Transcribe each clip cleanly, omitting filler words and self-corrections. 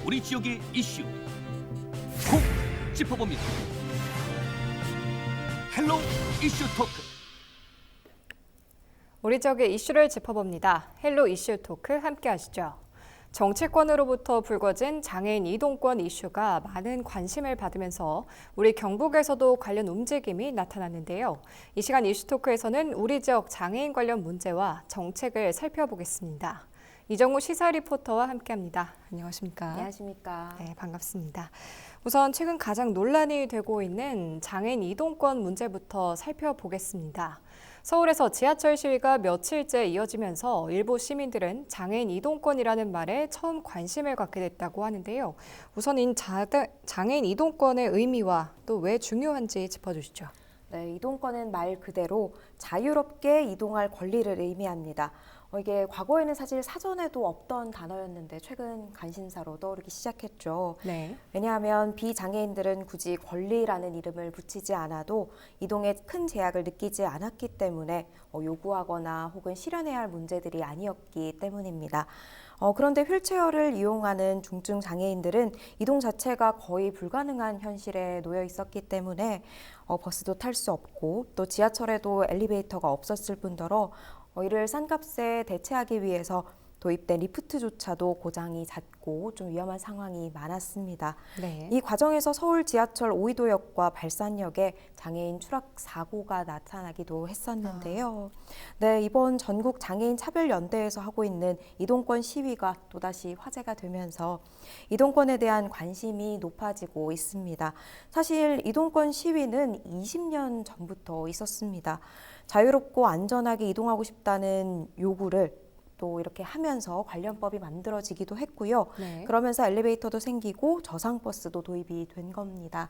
우리 지역의 이슈 콕 짚어봅니다. 헬로 이슈 토크. 우리 지역의 이슈를 짚어봅니다. 헬로 이슈 토크 함께 하시죠. 정치권으로부터 불거진 장애인 이동권 이슈가 많은 관심을 받으면서 우리 경북에서도 관련 움직임이 나타났는데요. 이 시간 이슈토크에서는 우리 지역 장애인 관련 문제와 정책을 살펴보겠습니다. 이정우 시사 리포터와 함께합니다. 안녕하십니까? 안녕하십니까? 네, 반갑습니다. 우선 최근 가장 논란이 되고 있는 장애인 이동권 문제부터 살펴보겠습니다. 서울에서 지하철 시위가 며칠째 이어지면서 일부 시민들은 장애인 이동권이라는 말에 처음 관심을 갖게 됐다고 하는데요. 우선 이 장애인 이동권의 의미와 또 왜 중요한지 짚어주시죠. 네, 이동권은 말 그대로 자유롭게 이동할 권리를 의미합니다. 이게 과거에는 사실 사전에도 없던 단어였는데 최근 관심사로 떠오르기 시작했죠. 네. 왜냐하면 비장애인들은 굳이 권리라는 이름을 붙이지 않아도 이동에 큰 제약을 느끼지 않았기 때문에 요구하거나 혹은 실현해야 할 문제들이 아니었기 때문입니다. 그런데 휠체어를 이용하는 중증 장애인들은 이동 자체가 거의 불가능한 현실에 놓여 있었기 때문에 버스도 탈 수 없고 또 지하철에도 엘리베이터가 없었을 뿐더러 이를 싼 값에 대체하기 위해서 도입된 리프트조차도 고장이 잦고 좀 위험한 상황이 많았습니다. 네. 이 과정에서 서울 지하철 오이도역과 발산역에 장애인 추락 사고가 나타나기도 했었는데요. 네, 이번 전국 장애인 차별연대에서 하고 있는 이동권 시위가 또다시 화제가 되면서 이동권에 대한 관심이 높아지고 있습니다. 사실 이동권 시위는 20년 전부터 있었습니다. 자유롭고 안전하게 이동하고 싶다는 요구를 또 이렇게 하면서 관련법이 만들어지기도 했고요. 네. 그러면서 엘리베이터도 생기고 저상버스도 도입이 된 겁니다.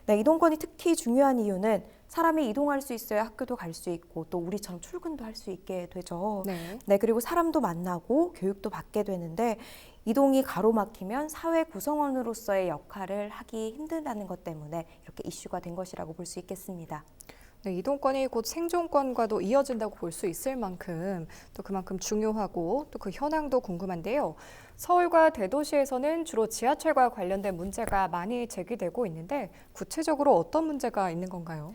네, 이동권이 특히 중요한 이유는 사람이 이동할 수 있어야 학교도 갈 수 있고 또 우리처럼 출근도 할 수 있게 되죠. 네. 네, 그리고 사람도 만나고 교육도 받게 되는데 이동이 가로막히면 사회 구성원으로서의 역할을 하기 힘들다는 것 때문에 이렇게 이슈가 된 것이라고 볼 수 있겠습니다. 네, 이동권이 곧 생존권과도 이어진다고 볼 수 있을 만큼 또 그만큼 중요하고 또 그 현황도 궁금한데요. 서울과 대도시에서는 주로 지하철과 관련된 문제가 많이 제기되고 있는데 구체적으로 어떤 문제가 있는 건가요?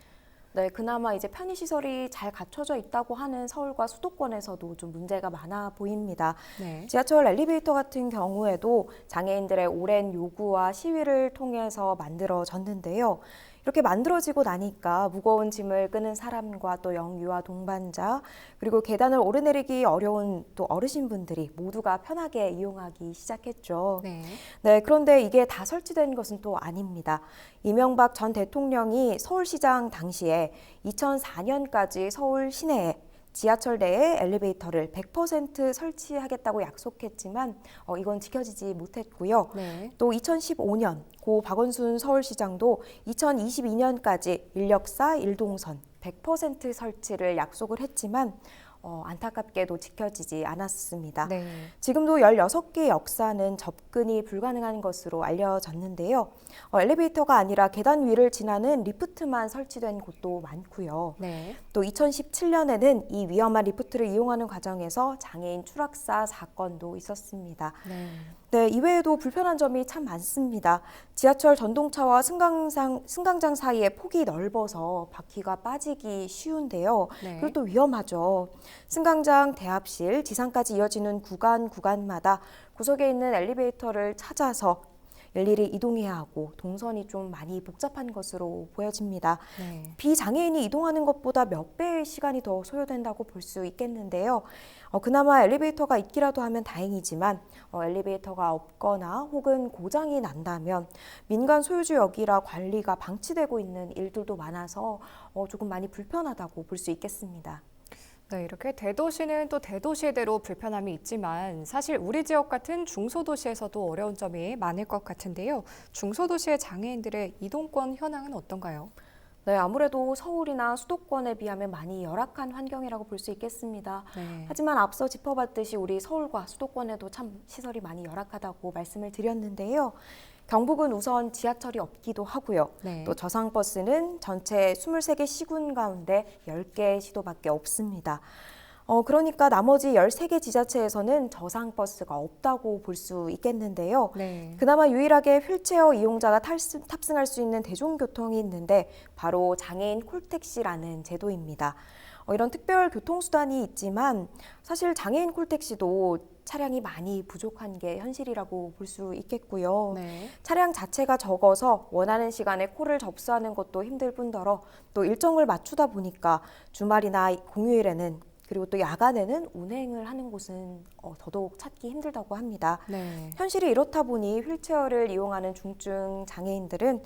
네, 그나마 이제 편의시설이 잘 갖춰져 있다고 하는 서울과 수도권에서도 좀 문제가 많아 보입니다. 네. 지하철 엘리베이터 같은 경우에도 장애인들의 오랜 요구와 시위를 통해서 만들어졌는데요. 이렇게 만들어지고 나니까 무거운 짐을 끄는 사람과 또 영유아 동반자 그리고 계단을 오르내리기 어려운 또 어르신분들이 모두가 편하게 이용하기 시작했죠. 네. 네, 그런데 이게 다 설치된 것은 또 아닙니다. 이명박 전 대통령이 서울시장 당시에 2004년까지 서울 시내에 지하철 내에 엘리베이터를 100% 설치하겠다고 약속했지만 이건 지켜지지 못했고요. 네. 또 2015년 고 박원순 서울시장도 2022년까지 인력사 1동선 100% 설치를 약속을 했지만 안타깝게도 지켜지지 않았습니다. 네. 지금도 16개 역사는 접근이 불가능한 것으로 알려졌는데요. 엘리베이터가 아니라 계단 위를 지나는 리프트만 설치된 곳도 많고요. 네. 또 2017년에는 이 위험한 리프트를 이용하는 과정에서 장애인 추락사 사건도 있었습니다. 네. 네, 이외에도 불편한 점이 참 많습니다. 지하철 전동차와 승강장 사이에 폭이 넓어서 바퀴가 빠지기 쉬운데요. 네. 그리고 또 위험하죠. 승강장, 대합실, 지상까지 이어지는 구간마다 구석에 있는 엘리베이터를 찾아서 일일이 이동해야 하고 동선이 좀 많이 복잡한 것으로 보여집니다. 네. 비장애인이 이동하는 것보다 몇 배의 시간이 더 소요된다고 볼 수 있겠는데요. 그나마 엘리베이터가 있기라도 하면 다행이지만 엘리베이터가 없거나 혹은 고장이 난다면 민간 소유주역이라 관리가 방치되고 있는 일들도 많아서 조금 많이 불편하다고 볼 수 있겠습니다. 네, 이렇게 대도시는 또 대도시대로 불편함이 있지만 사실 우리 지역 같은 중소도시에서도 어려운 점이 많을 것 같은데요. 중소도시의 장애인들의 이동권 현황은 어떤가요? 네, 아무래도 서울이나 수도권에 비하면 많이 열악한 환경이라고 볼 수 있겠습니다. 네. 하지만 앞서 짚어봤듯이 우리 서울과 수도권에도 참 시설이 많이 열악하다고 말씀을 드렸는데요. 경북은 우선 지하철이 없기도 하고요. 네. 또 저상버스는 전체 23개 시군 가운데 10개 시도밖에 없습니다. 그러니까 나머지 13개 지자체에서는 저상버스가 없다고 볼 수 있겠는데요. 네. 그나마 유일하게 휠체어 이용자가 탑승할 수 있는 대중교통이 있는데 바로 장애인 콜택시라는 제도입니다. 이런 특별 교통수단이 있지만 사실 장애인 콜택시도 차량이 많이 부족한 게 현실이라고 볼 수 있겠고요. 네. 차량 자체가 적어서 원하는 시간에 콜을 접수하는 것도 힘들 뿐더러 또 일정을 맞추다 보니까 주말이나 공휴일에는 그리고 또 야간에는 운행을 하는 곳은 더더욱 찾기 힘들다고 합니다. 네. 현실이 이렇다 보니 휠체어를 이용하는 중증 장애인들은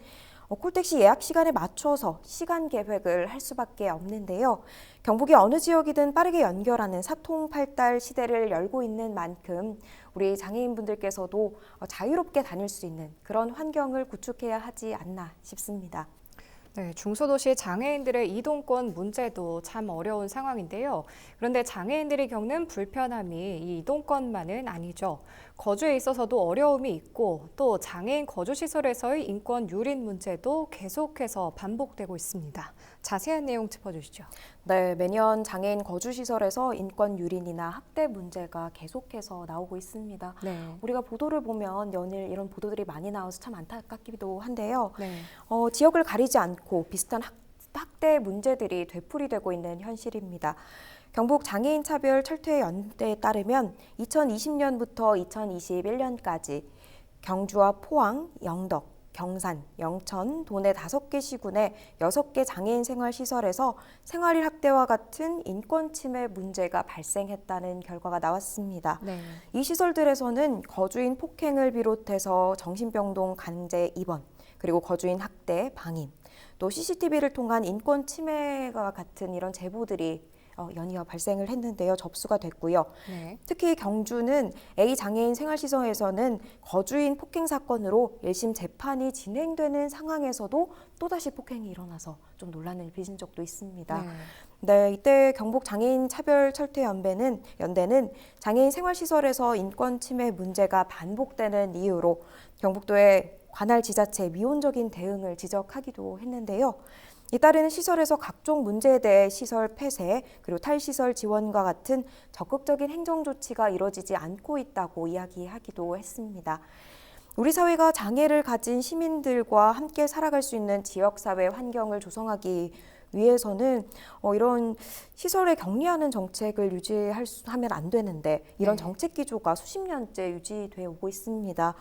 콜택시 예약 시간에 맞춰서 시간 계획을 할 수밖에 없는데요. 경북이 어느 지역이든 빠르게 연결하는 사통팔달 시대를 열고 있는 만큼 우리 장애인분들께서도 자유롭게 다닐 수 있는 그런 환경을 구축해야 하지 않나 싶습니다. 네, 중소도시 장애인들의 이동권 문제도 참 어려운 상황인데요. 그런데 장애인들이 겪는 불편함이 이 이동권만은 아니죠. 거주에 있어서도 어려움이 있고 또 장애인 거주시설에서의 인권 유린 문제도 계속해서 반복되고 있습니다. 자세한 내용 짚어주시죠. 네, 매년 장애인 거주시설에서 인권 유린이나 학대 문제가 계속해서 나오고 있습니다. 네. 우리가 보도를 보면 연일 이런 보도들이 많이 나와서 참 안타깝기도 한데요. 네. 지역을 가리지 않고 비슷한 학대 문제들이 되풀이되고 있는 현실입니다. 경북 장애인 차별 철퇴 연대에 따르면 2020년부터 2021년까지 경주와 포항, 영덕, 경산, 영천, 도내 5개 시군의 6개 장애인 생활시설에서 생활일 학대와 같은 인권 침해 문제가 발생했다는 결과가 나왔습니다. 네. 이 시설들에서는 거주인 폭행을 비롯해서 정신병동 강제 입원, 그리고 거주인 학대, 방임, 또 CCTV를 통한 인권 침해와 같은 이런 제보들이 연이어 발생을 했는데요. 접수가 됐고요. 네. 특히 경주는 A 장애인 생활시설에서는 거주인 폭행 사건으로 1심 재판이 진행되는 상황에서도 또다시 폭행이 일어나서 좀 논란을 빚은 적도 있습니다. 네. 네, 이때 경북 장애인 차별 철퇴 연대는 장애인 생활시설에서 인권 침해 문제가 반복되는 이유로 경북도의 관할 지자체 미온적인 대응을 지적하기도 했는데요. 이따르는 시설에서 각종 문제에 대해 시설 폐쇄 그리고 탈시설 지원과 같은 적극적인 행정 조치가 이뤄지지 않고 있다고 이야기하기도 했습니다. 우리 사회가 장애를 가진 시민들과 함께 살아갈 수 있는 지역사회 환경을 조성하기 위해서는 이런 시설에 격리하는 정책을 유지하면 안 되는데 이런 정책 기조가 수십 년째 유지되어 오고 있습니다.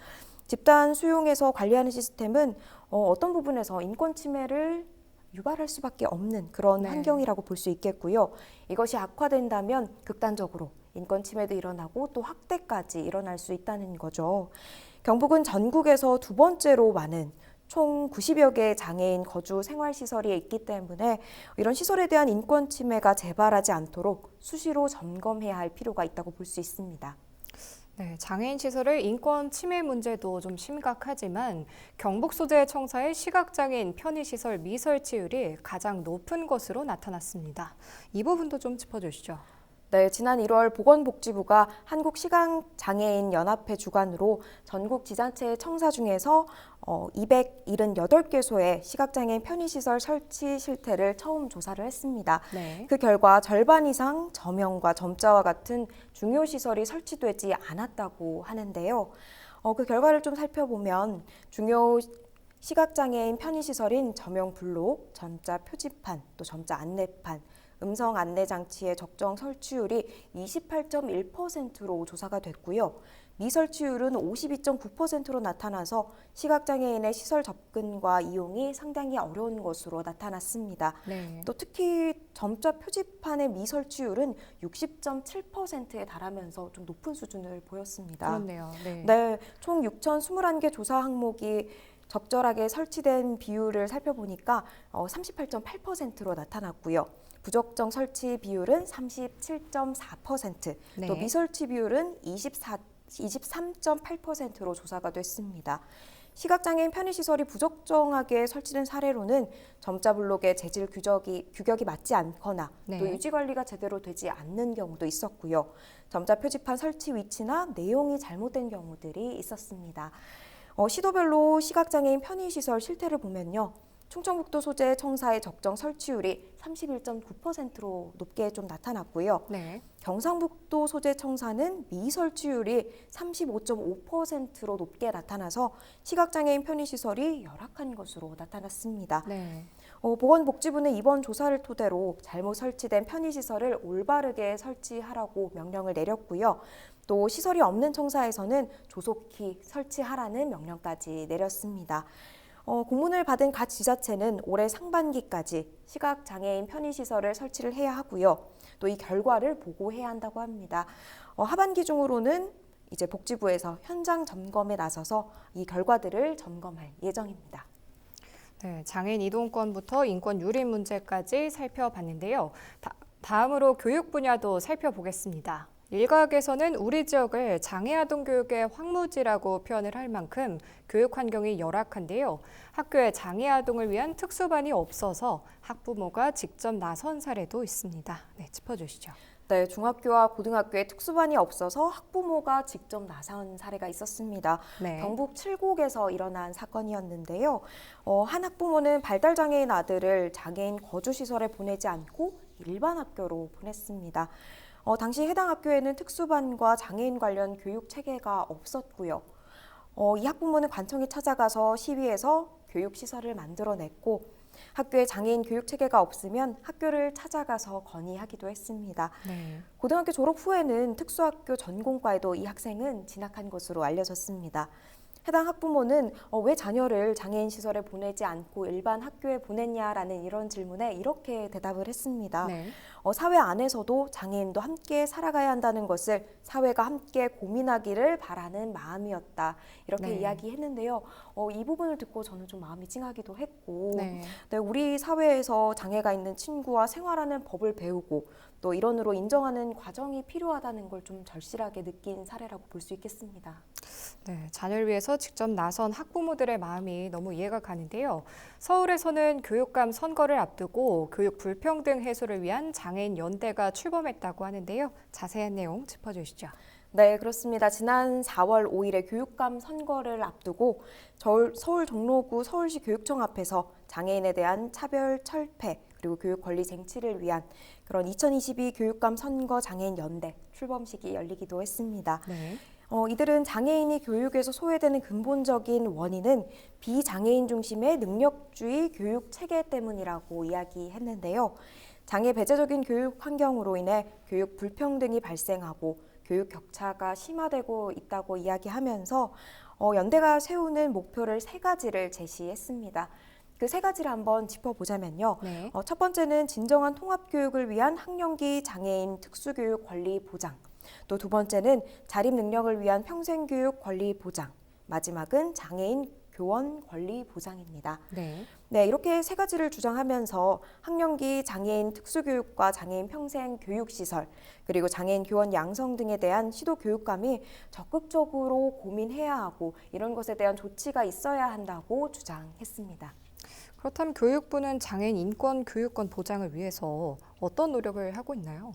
집단 수용해서 관리하는 시스템은 어떤 부분에서 인권 침해를 유발할 수밖에 없는 그런 환경이라고 볼 수 있겠고요. 이것이 악화된다면 극단적으로 인권 침해도 일어나고 또 학대까지 일어날 수 있다는 거죠. 경북은 전국에서 2번째로 많은 총 90여 개의 장애인 거주 생활시설이 있기 때문에 이런 시설에 대한 인권 침해가 재발하지 않도록 수시로 점검해야 할 필요가 있다고 볼 수 있습니다. 네, 장애인 시설의 인권 침해 문제도 좀 심각하지만 경북 소재 청사의 시각장애인 편의시설 미설치율이 가장 높은 것으로 나타났습니다. 이 부분도 좀 짚어주시죠. 네, 지난 1월 보건복지부가 한국시각장애인연합회 주관으로 전국 지자체 청사 중에서 278개소의 시각장애인 편의시설 설치 실태를 처음 조사를 했습니다. 네. 그 결과 절반 이상 저명과 점자와 같은 중요 시설이 설치되지 않았다고 하는데요. 그 결과를 좀 살펴보면 중요 시각장애인 편의시설인 저명 블록, 점자 표지판, 또 점자 안내판, 음성 안내 장치의 적정 설치율이 28.1%로 조사가 됐고요. 미설치율은 52.9%로 나타나서 시각장애인의 시설 접근과 이용이 상당히 어려운 것으로 나타났습니다. 네. 또 특히 점자 표지판의 미설치율은 60.7%에 달하면서 좀 높은 수준을 보였습니다. 그렇네요. 네. 네, 총 6,021개 조사 항목이 적절하게 설치된 비율을 살펴보니까 38.8%로 나타났고요. 부적정 설치 비율은 37.4%, 네. 또 미설치 비율은 23.8%로 조사가 됐습니다. 시각장애인 편의시설이 부적정하게 설치된 사례로는 점자 블록의 재질 규격이 맞지 않거나 네. 또 유지 관리가 제대로 되지 않는 경우도 있었고요. 점자 표지판 설치 위치나 내용이 잘못된 경우들이 있었습니다. 시도별로 시각장애인 편의시설 실태를 보면요. 충청북도 소재 청사의 적정 설치율이 31.9%로 높게 좀 나타났고요. 네. 경상북도 소재 청사는 미설치율이 35.5%로 높게 나타나서 시각장애인 편의시설이 열악한 것으로 나타났습니다. 네. 보건복지부는 이번 조사를 토대로 잘못 설치된 편의시설을 올바르게 설치하라고 명령을 내렸고요. 또 시설이 없는 청사에서는 조속히 설치하라는 명령까지 내렸습니다. 공문을 받은 각 지자체는 올해 상반기까지 시각장애인 편의시설을 설치를 해야 하고요. 또 이 결과를 보고해야 한다고 합니다. 하반기 중으로는 이제 복지부에서 현장 점검에 나서서 이 결과들을 점검할 예정입니다. 네, 장애인 이동권부터 인권 유린 문제까지 살펴봤는데요. 다음으로 교육 분야도 살펴보겠습니다. 일각에서는 우리 지역을 장애아동 교육의 황무지라고 표현을 할 만큼 교육 환경이 열악한데요. 학교에 장애아동을 위한 특수반이 없어서 학부모가 직접 나선 사례도 있습니다. 네, 짚어주시죠. 네, 중학교와 고등학교에 특수반이 없어서 학부모가 직접 나선 사례가 있었습니다. 네. 경북 칠곡에서 일어난 사건이었는데요. 한 학부모는 발달장애인 아들을 장애인 거주시설에 보내지 않고 일반 학교로 보냈습니다. 당시 해당 학교에는 특수반과 장애인 관련 교육 체계가 없었고요. 이 학부모는 관청에 찾아가서 시위해서 교육시설을 만들어냈고 학교에 장애인 교육 체계가 없으면 학교를 찾아가서 건의하기도 했습니다. 네. 고등학교 졸업 후에는 특수학교 전공과에도 이 학생은 진학한 것으로 알려졌습니다. 해당 학부모는 왜 자녀를 장애인 시설에 보내지 않고 일반 학교에 보냈냐라는 이런 질문에 이렇게 대답을 했습니다. 네. 사회 안에서도 장애인도 함께 살아가야 한다는 것을 사회가 함께 고민하기를 바라는 마음이었다. 이렇게 네. 이야기했는데요. 이 부분을 듣고 저는 좀 마음이 찡하기도 했고 네. 네, 우리 사회에서 장애가 있는 친구와 생활하는 법을 배우고 또 일원으로 인정하는 과정이 필요하다는 걸 좀 절실하게 느낀 사례라고 볼 수 있겠습니다. 네, 자녀를 위해서 직접 나선 학부모들의 마음이 너무 이해가 가는데요. 서울에서는 교육감 선거를 앞두고 교육 불평등 해소를 위한 장애인 연대가 출범했다고 하는데요. 자세한 내용 짚어주시죠. 네, 그렇습니다. 지난 4월 5일에 교육감 선거를 앞두고 서울 종로구 서울시 교육청 앞에서 장애인에 대한 차별 철폐 그리고 교육 권리 쟁취를 위한 그런 2022 교육감 선거 장애인 연대 출범식이 열리기도 했습니다. 네. 이들은 장애인이 교육에서 소외되는 근본적인 원인은 비장애인 중심의 능력주의 교육 체계 때문이라고 이야기했는데요. 장애 배제적인 교육 환경으로 인해 교육 불평등이 발생하고 교육 격차가 심화되고 있다고 이야기하면서 연대가 세우는 목표를 3가지를 제시했습니다. 그 3가지를 한번 짚어보자면요. 네. 첫 번째는 진정한 통합교육을 위한 학령기 장애인 특수교육 권리 보장. 또 2번째는 자립 능력을 위한 평생교육 권리 보장. 마지막은 장애인 교원 권리 보장입니다. 네. 네, 이렇게 3가지를 주장하면서 학령기 장애인 특수교육과 장애인 평생 교육시설, 그리고 장애인 교원 양성 등에 대한 시도 교육감이 적극적으로 고민해야 하고 이런 것에 대한 조치가 있어야 한다고 주장했습니다. 그렇다면 교육부는 장애인 인권 교육권 보장을 위해서 어떤 노력을 하고 있나요?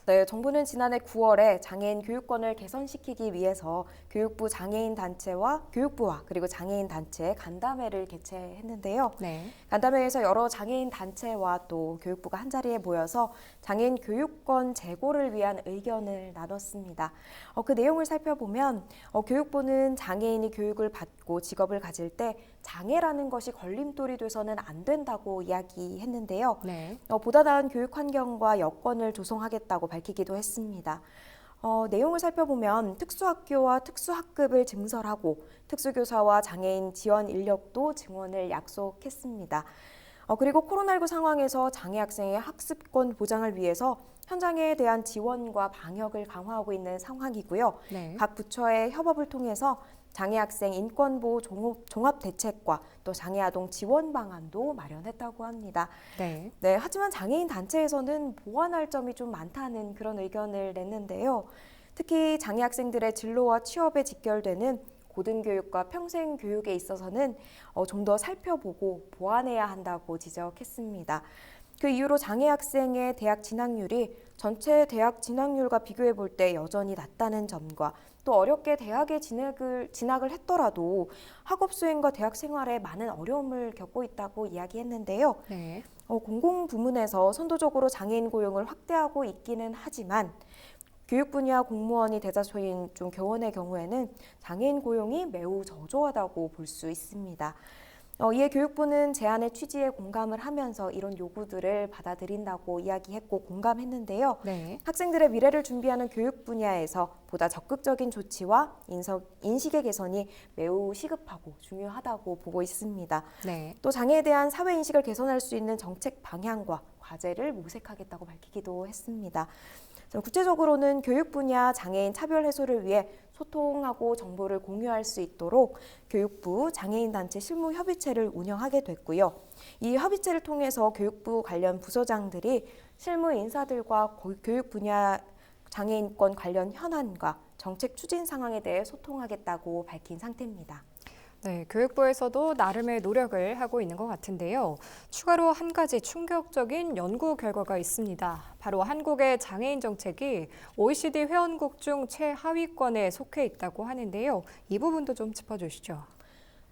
네, 정부는 지난해 9월에 장애인 교육권을 개선시키기 위해서 교육부 장애인 단체와 교육부와 그리고 장애인 단체 간담회를 개최했는데요. 네. 간담회에서 여러 장애인 단체와 또 교육부가 한자리에 모여서 장애인 교육권 제고를 위한 의견을 나눴습니다. 그 내용을 살펴보면 교육부는 장애인이 교육을 받고 직업을 가질 때 장애라는 것이 걸림돌이 돼서는 안 된다고 이야기했는데요. 네. 보다 나은 교육 환경과 여건을 조성하겠다고 밝히기도 했습니다. 내용을 살펴보면 특수학교와 특수학급을 증설하고 특수교사와 장애인 지원 인력도 증원을 약속했습니다. 그리고 코로나19 상황에서 장애 학생의 학습권 보장을 위해서 현장에 대한 지원과 방역을 강화하고 있는 상황이고요. 네. 각 부처의 협업을 통해서 장애 학생 인권보호 종합 대책과 또 장애 아동 지원 방안도 마련했다고 합니다. 네. 네, 하지만 장애인 단체에서는 보완할 점이 좀 많다는 그런 의견을 냈는데요. 특히 장애 학생들의 진로와 취업에 직결되는 고등교육과 평생교육에 있어서는 좀 더 살펴보고 보완해야 한다고 지적했습니다. 그 이후로 장애 학생의 대학 진학률이 전체 대학 진학률과 비교해 볼 때 여전히 낮다는 점과 또 어렵게 대학에 진학을 했더라도 학업 수행과 대학 생활에 많은 어려움을 겪고 있다고 이야기했는데요. 네. 공공 부문에서 선도적으로 장애인 고용을 확대하고 있기는 하지만 교육 분야 공무원이 대다수인 좀 교원의 경우에는 장애인 고용이 매우 저조하다고 볼 수 있습니다. 이에 교육부는 제안의 취지에 공감을 하면서 이런 요구들을 받아들인다고 이야기했고 공감했는데요. 네. 학생들의 미래를 준비하는 교육 분야에서 보다 적극적인 조치와 인식의 개선이 매우 시급하고 중요하다고 보고 있습니다. 네. 또 장애에 대한 사회 인식을 개선할 수 있는 정책 방향과 과제를 모색하겠다고 밝히기도 했습니다. 구체적으로는 교육 분야 장애인 차별 해소를 위해 소통하고 정보를 공유할 수 있도록 교육부 장애인단체 실무협의체를 운영하게 됐고요. 이 협의체를 통해서 교육부 관련 부서장들이 실무 인사들과 교육 분야 장애인권 관련 현안과 정책 추진 상황에 대해 소통하겠다고 밝힌 상태입니다. 네, 교육부에서도 나름의 노력을 하고 있는 것 같은데요. 추가로 한 가지 충격적인 연구 결과가 있습니다. 바로 한국의 장애인 정책이 OECD 회원국 중 최하위권에 속해 있다고 하는데요. 이 부분도 좀 짚어주시죠.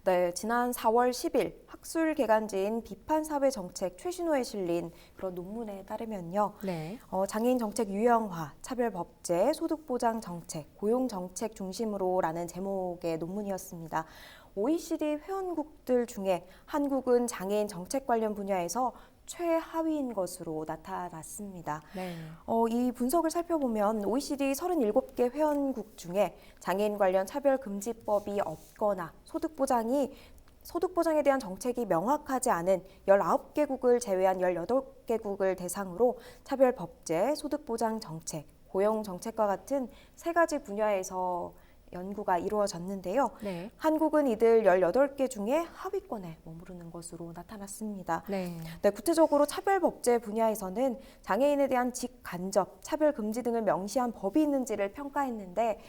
네, 지난 4월 10일 학술개간지인 비판사회정책 최신호에 실린 그런 논문에 따르면요. 네. 장애인 정책 유형화, 차별법제, 소득보장 정책, 고용 정책 중심으로라는 제목의 논문이었습니다. OECD 회원국들 중에 한국은 장애인 정책 관련 분야에서 최하위인 것으로 나타났습니다. 네. 이 분석을 살펴보면 OECD 37개 회원국 중에 장애인 관련 차별금지법이 없거나 소득보장에 대한 정책이 명확하지 않은 19개국을 제외한 18개국을 대상으로 차별법제, 소득보장 정책, 고용 정책과 같은 세 가지 분야에서 연구가 이루어졌는데요. 네. 한국은 이들 18개 중에 하위권에 머무르는 것으로 나타났습니다. 네. 네, 구체적으로 차별법제 분야에서는 장애인에 대한 직간접, 차별금지 등을 명시한 법이 있는지를 평가했는데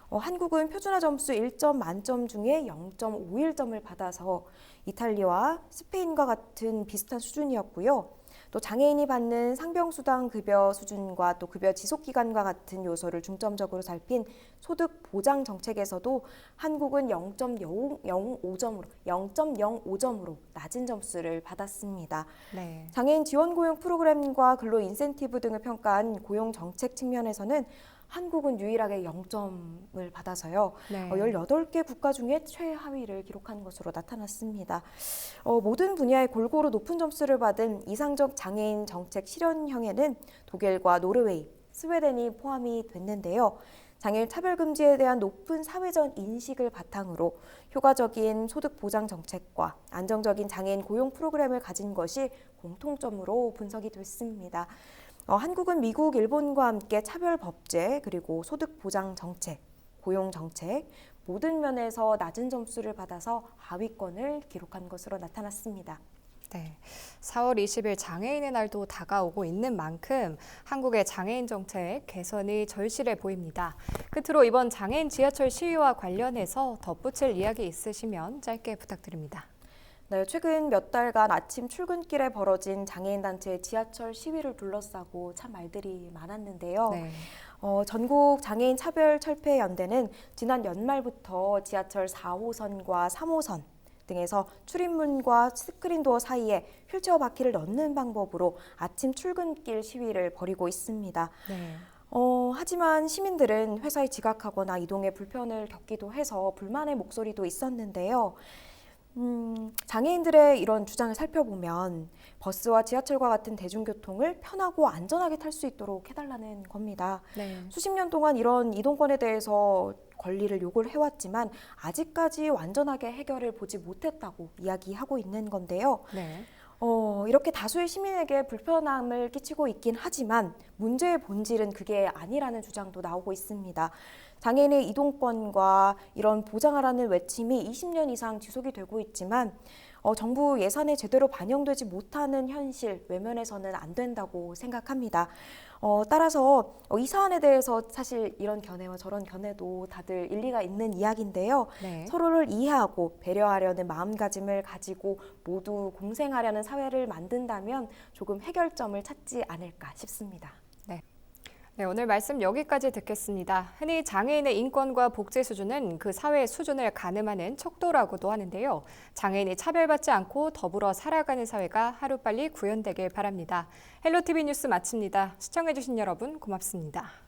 한국은 표준화 점수 1점 만점 중에 0.51점을 받아서 이탈리아와 스페인과 같은 비슷한 수준이었고요. 또 장애인이 받는 상병수당 급여 수준과 또 급여 지속기간과 같은 요소를 중점적으로 살핀 소득 보장 정책에서도 한국은 0.05점으로 낮은 점수를 받았습니다. 네. 장애인 지원 고용 프로그램과 근로 인센티브 등을 평가한 고용 정책 측면에서는 한국은 유일하게 0점을 받아서요. 네. 18개 국가 중에 최하위를 기록한 것으로 나타났습니다. 모든 분야에 골고루 높은 점수를 받은 이상적 장애인 정책 실현형에는 독일과 노르웨이, 스웨덴이 포함이 됐는데요. 장애인 차별금지에 대한 높은 사회적 인식을 바탕으로 효과적인 소득 보장 정책과 안정적인 장애인 고용 프로그램을 가진 것이 공통점으로 분석이 됐습니다. 한국은 미국, 일본과 함께 차별법제, 그리고 소득보장 정책, 고용 정책 모든 면에서 낮은 점수를 받아서 하위권을 기록한 것으로 나타났습니다. 네, 4월 20일 장애인의 날도 다가오고 있는 만큼 한국의 장애인 정책 개선이 절실해 보입니다. 끝으로 이번 장애인 지하철 시위와 관련해서 덧붙일 이야기 있으시면 짧게 부탁드립니다. 네, 최근 몇 달간 아침 출근길에 벌어진 장애인단체의 지하철 시위를 둘러싸고 참 말들이 많았는데요. 네. 전국 장애인 차별철폐연대는 지난 연말부터 지하철 4호선과 3호선 등에서 출입문과 스크린도어 사이에 휠체어 바퀴를 넣는 방법으로 아침 출근길 시위를 벌이고 있습니다. 네. 하지만 시민들은 회사에 지각하거나 이동에 불편을 겪기도 해서 불만의 목소리도 있었는데요. 장애인들의 이런 주장을 살펴보면 버스와 지하철과 같은 대중교통을 편하고 안전하게 탈 수 있도록 해달라는 겁니다. 네. 수십 년 동안 이런 이동권에 대해서 권리를 요구를 해왔지만 아직까지 완전하게 해결을 보지 못했다고 이야기하고 있는 건데요. 네. 이렇게 다수의 시민에게 불편함을 끼치고 있긴 하지만 문제의 본질은 그게 아니라는 주장도 나오고 있습니다. 장애인의 이동권과 이런 보장하라는 외침이 20년 이상 지속이 되고 있지만 정부 예산에 제대로 반영되지 못하는 현실 외면해서는 안 된다고 생각합니다. 따라서 이 사안에 대해서 사실 이런 견해와 저런 견해도 다들 일리가 있는 이야기인데요. 네. 서로를 이해하고 배려하려는 마음가짐을 가지고 모두 공생하려는 사회를 만든다면 조금 해결점을 찾지 않을까 싶습니다. 네, 오늘 말씀 여기까지 듣겠습니다. 흔히 장애인의 인권과 복지 수준은 그 사회의 수준을 가늠하는 척도라고도 하는데요. 장애인이 차별받지 않고 더불어 살아가는 사회가 하루빨리 구현되길 바랍니다. 헬로티비 뉴스 마칩니다. 시청해주신 여러분 고맙습니다.